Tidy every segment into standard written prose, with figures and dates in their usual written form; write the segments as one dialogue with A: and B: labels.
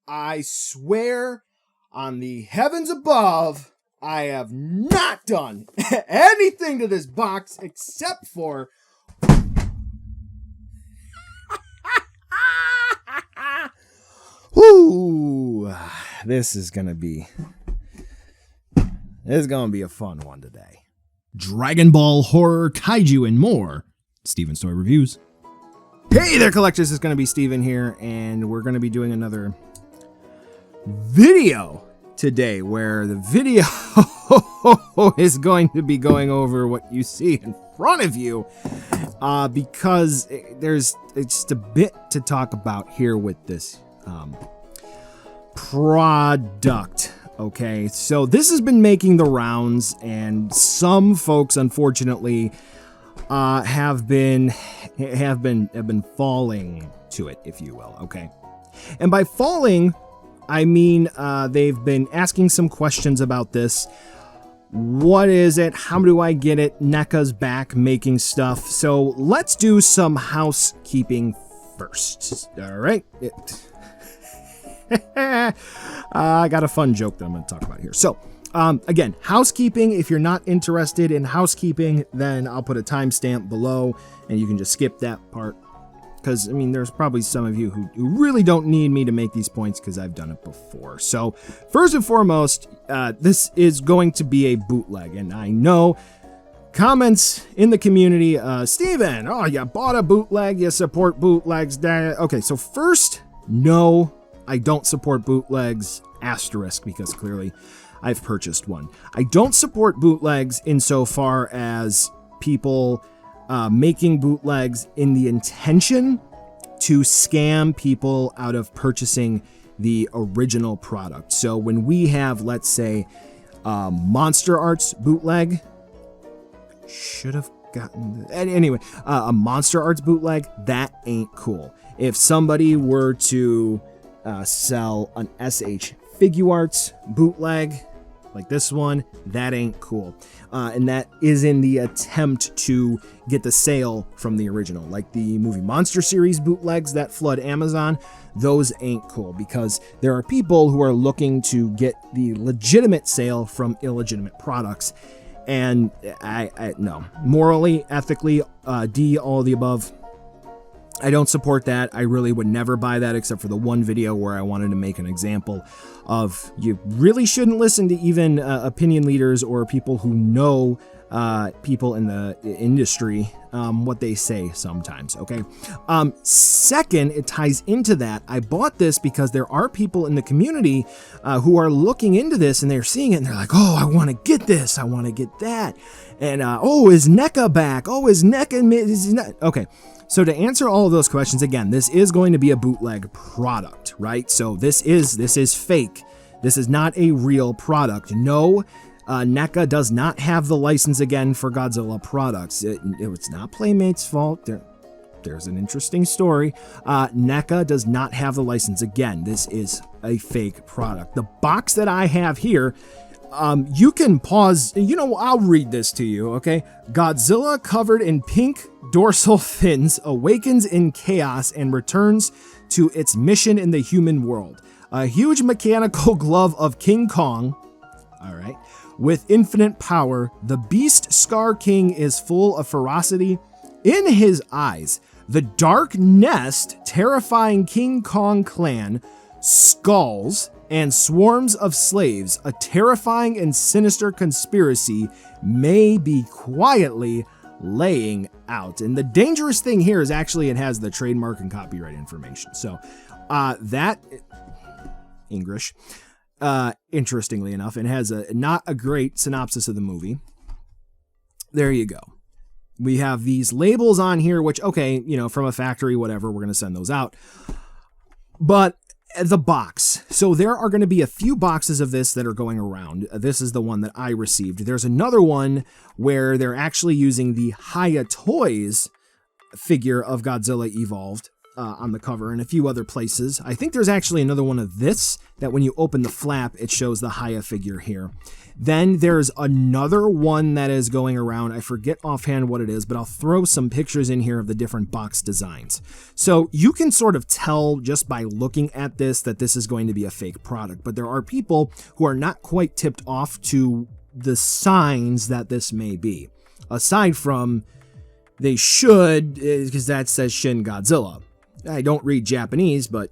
A: I swear on the heavens above, I have not done anything to this box except for... Whoo! This is gonna be a fun one today.
B: Dragon Ball, horror, kaiju, and more. Steven's Toy Reviews.
A: Hey there, collectors! It's gonna be Steven here, and we're gonna be doing another video today, where the video is going to be going over what you see in front of you, because it's just a bit to talk about here with this product. Okay, so this has been making the rounds, and some folks, unfortunately, have been falling to it, if you will. Okay, and by falling, I mean they've been asking some questions about this. What is it? How do I get it? NECA's back making stuff. So let's do some housekeeping first. All right. I got a fun joke that I'm going to talk about here. So, again, housekeeping. If you're not interested in housekeeping, then I'll put a timestamp below, and you can just skip that part. Because, I mean, there's probably some of you who really don't need me to make these points because I've done it before. So, first and foremost, this is going to be a bootleg. And I know comments in the community, Steven, oh, you bought a bootleg, you support bootlegs. Okay, so first, no, I don't support bootlegs, asterisk, because clearly I've purchased one. I don't support bootlegs insofar as people making bootlegs in the intention to scam people out of purchasing the original product. So when we have, let's say, Monster Arts bootleg, should have gotten anyway, a Monster Arts bootleg, that ain't cool. If somebody were to sell an SH Figuarts bootleg like this one, that ain't cool. And that is in the attempt to get the sale from the original. Like the movie Monster series bootlegs that flood Amazon, those ain't cool because there are people who are looking to get the legitimate sale from illegitimate products. And I no, morally, ethically, D, all of the above, I don't support that. I really would never buy that except for the one video where I wanted to make an example of you really shouldn't listen to even opinion leaders or people who know people in the industry, what they say sometimes, okay? Second, it ties into that. I bought this because there are people in the community who are looking into this and they're seeing it and they're like, oh, I want to get this, I want to get that. And, oh, is NECA back? Oh, is NECA... Okay. So to answer all of those questions, again, this is going to be a bootleg product, right? So this is fake. This is not a real product. No, NECA does not have the license again for Godzilla products. It's not Playmate's fault. There's an interesting story. NECA does not have the license again. This is a fake product. The box that I have here, you can pause. You know, I'll read this to you, okay? Godzilla covered in pink dorsal fins awakens in chaos and returns to its mission in the human world. A huge mechanical glove of King Kong, all right, with infinite power. The beast Scar King is full of ferocity in his eyes. The dark nest, terrifying King Kong clan, skulls and swarms of slaves. A terrifying and sinister conspiracy may be quietly laying out. And the dangerous thing here is actually it has the trademark and copyright information. So that English, interestingly enough, it has not a great synopsis of the movie. There you go. We have these labels on here, which, okay, you know, from a factory, whatever, we're going to send those out. But the box. So there are going to be a few boxes of this that are going around. This is the one that I received. There's another one where they're actually using the Hiya Toys figure of Godzilla Evolved. on the cover and a few other places. I think there's actually another one of this that when you open the flap, it shows the Haya figure here. Then there's another one that is going around. I forget offhand what it is, but I'll throw some pictures in here of the different box designs. So you can sort of tell just by looking at this that this is going to be a fake product, but there are people who are not quite tipped off to the signs that this may be. Aside from they should, because that says Shin Godzilla. I don't read Japanese, but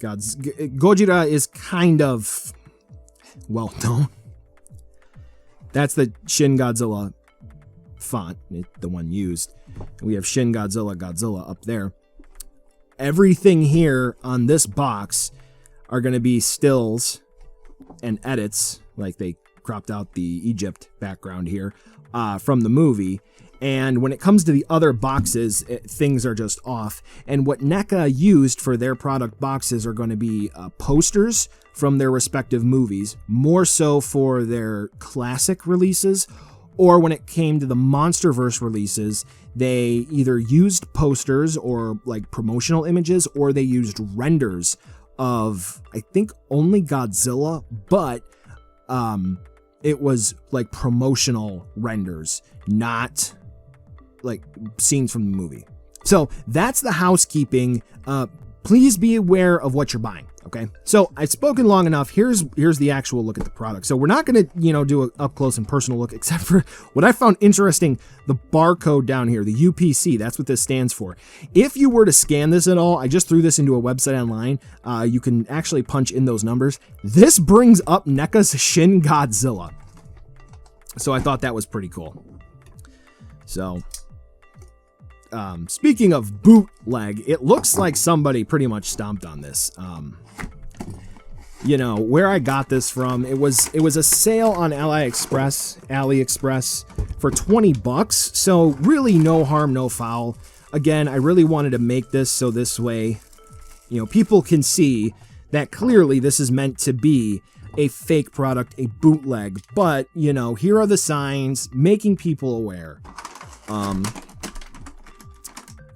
A: Gojira is kind of well known. That's the Shin Godzilla font, the one used. We have Shin Godzilla, Godzilla up there. Everything here on this box are going to be stills and edits, like they cropped out the Egypt background here, from the movie. And when it comes to the other boxes, things are just off. And what NECA used for their product boxes are going to be posters from their respective movies, more so for their classic releases, or when it came to the MonsterVerse releases, they either used posters or like promotional images, or they used renders of, I think, only Godzilla, but it was like promotional renders, not like scenes from the movie. So that's the housekeeping. Please be aware of what you're buying. Okay, so I've spoken long enough. Here's the actual look at the product. So we're not going to, do an up close and personal look, except for what I found interesting, the barcode down here, the UPC, that's what this stands for. If you were to scan this at all, I just threw this into a website online. You can actually punch in those numbers. This brings up NECA's Shin Godzilla. So I thought that was pretty cool. So speaking of bootleg, it looks like somebody pretty much stomped on this. Where I got this from, it was a sale on AliExpress for $20. So really no harm, no foul. Again, I really wanted to make this so this way, people can see that clearly this is meant to be a fake product, a bootleg. But, here are the signs making people aware.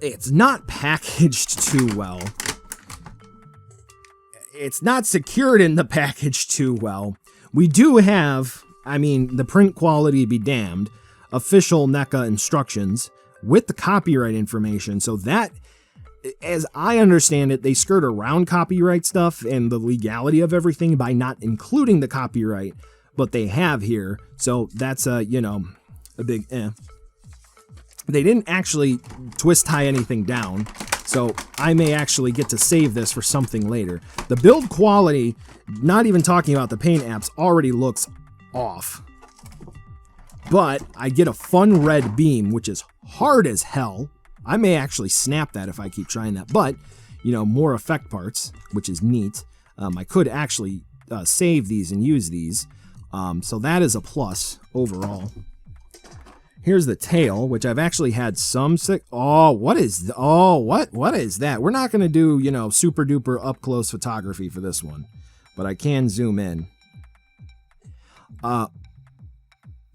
A: It's not packaged too well. It's not secured in the package too well. We do have, the print quality be damned, official NECA instructions with the copyright information. So that, as I understand it, they skirt around copyright stuff and the legality of everything by not including the copyright, but they have here. So that's a big eh. They didn't actually twist tie anything down, so I may actually get to save this for something later. The build quality, not even talking about the paint apps, already looks off. But I get a fun red beam, which is hard as hell. I may actually snap that if I keep trying that, but, more effect parts, which is neat. I could actually save these and use these, so that is a plus overall. Here's the tail, which I've actually had some sick. Oh, what is that? We're not going to do, super duper up close photography for this one, but I can zoom in.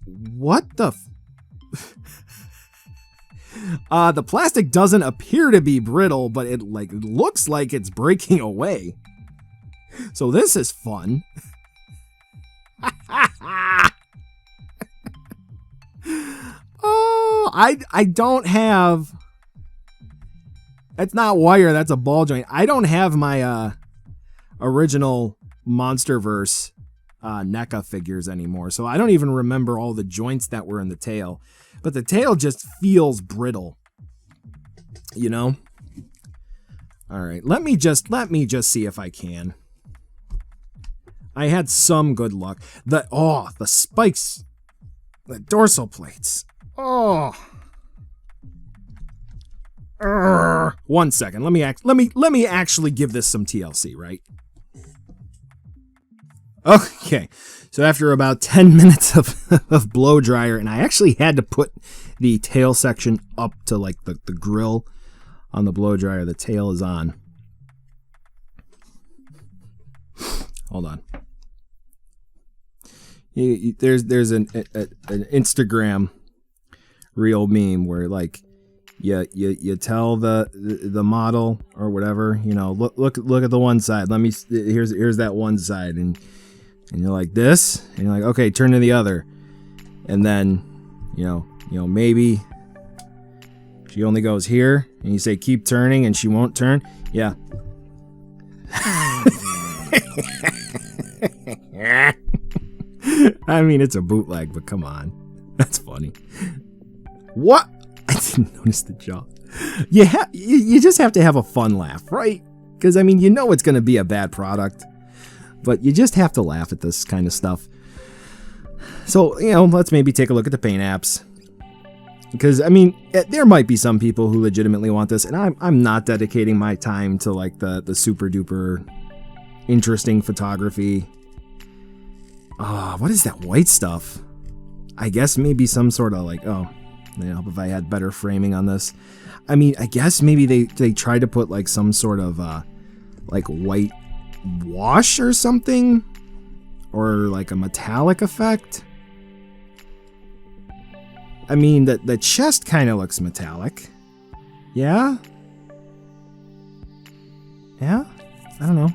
A: What the the plastic doesn't appear to be brittle, but it looks like it's breaking away. So this is fun. Oh, I don't have. That's not wire. That's a ball joint. I don't have my original MonsterVerse NECA figures anymore, so I don't even remember all the joints that were in the tail. But the tail just feels brittle. All right, let me just see if I can. I had some good luck. The spikes, the dorsal plates. Oh. 1 second. Let me actually give this some TLC, right? Okay. So after about 10 minutes of blow dryer, and I actually had to put the tail section up to the grill on the blow dryer. The tail is on. Hold on. There's an Instagram reel meme where you tell the model or whatever, you know, look at the one side. Here's that one side, and you're like this, and you're like, okay, turn to the other, and then you know maybe she only goes here, and you say keep turning, and she won't turn. Yeah. I mean, it's a bootleg, but come on, that's funny. What? I didn't notice the jaw. You just have to have a fun laugh, right? Because, I mean, you know it's going to be a bad product, but you just have to laugh at this kind of stuff. So, you know, let's maybe take a look at the paint apps. Because, I mean, there might be some people who legitimately want this, and I'm not dedicating my time to, like, the super duper interesting photography. What is that white stuff? I guess maybe some sort of, like, you know, if I had better framing on this. I mean, I guess maybe they tried to put like some sort of like white wash or something, or like a metallic effect. I mean, the chest kind of looks metallic. Yeah? Yeah? I don't know.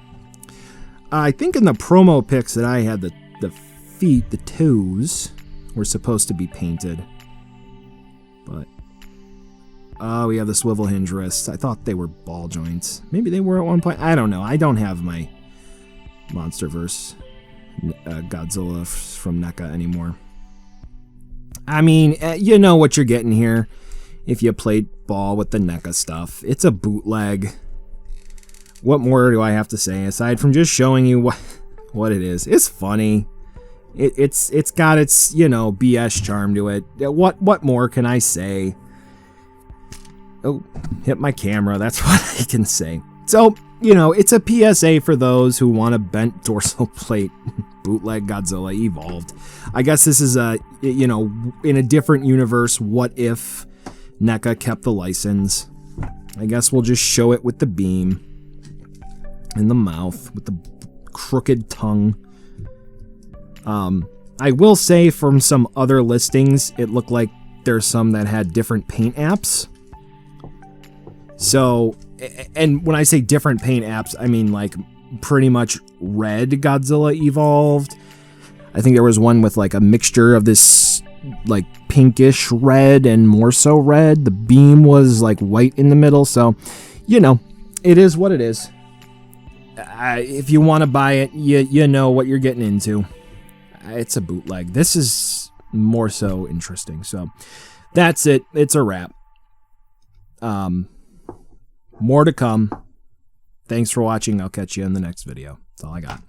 A: I think in the promo pics that I had, the feet, the toes, were supposed to be painted. But, we have the swivel hinge wrists. I thought they were ball joints. Maybe they were at one point. I don't know. I don't have my Monsterverse Godzilla from NECA anymore. I mean, you know what you're getting here if you played ball with the NECA stuff. It's a bootleg. What more do I have to say aside from just showing you what it is? It's funny. It's got its, you know, BS charm to it. What more can I say? Oh, hit my camera. That's what I can say. So, you know, it's a PSA for those who want a bent dorsal plate bootleg Godzilla Evolved. I guess this is a, you know, in a different universe, what if NECA kept the license? I guess we'll just show it with the beam in the mouth, with the crooked tongue. I will say from some other listings, it looked like there's some that had different paint apps. So, and when I say different paint apps, I mean like pretty much red Godzilla Evolved. I think there was one with like a mixture of this like pinkish red and more so red. The beam was like white in the middle. So, you know, it is what it is. If you want to buy it, you know what you're getting into. It's a bootleg. This is more so interesting. So that's it. It's a wrap. More to come. Thanks for watching. I'll catch you in the next video. That's all I got.